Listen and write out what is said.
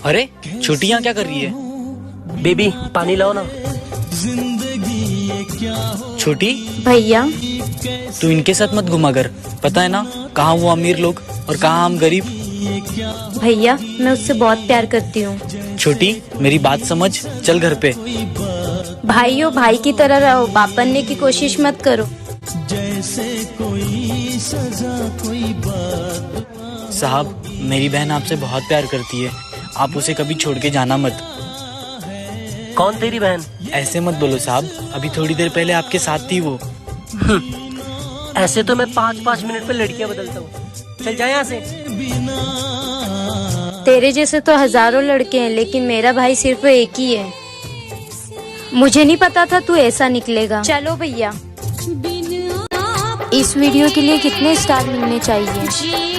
अरे छुट्टियाँ क्या कर रही है? बेबी पानी लाओ ना। छोटी, भैया तू इनके साथ मत घुमा कर। पता है ना कहाँ वो अमीर लोग और कहाँ हम गरीब। भैया मैं उससे बहुत प्यार करती हूँ। छोटी मेरी बात समझ, चल घर पे। भाइयों भाई की तरह रहो, बाप बनने की कोशिश मत करो। साहब मेरी बहन आपसे बहुत प्यार करती है, आप उसे कभी छोड़ के जाना मत। कौन तेरी बहन? ऐसे मत बोलो साहब, अभी थोड़ी देर पहले आपके साथ थी वो। ऐसे तो मैं 5-5 मिनट पे लड़कियां बदलता हूँ। चल जा यहाँ से। तेरे जैसे तो हजारों लड़के हैं, लेकिन मेरा भाई सिर्फ एक ही है। मुझे नहीं पता था तू ऐसा निकलेगा। चलो भैया। इस वीडियो के लिए कितने स्टार मिलने चाहिए?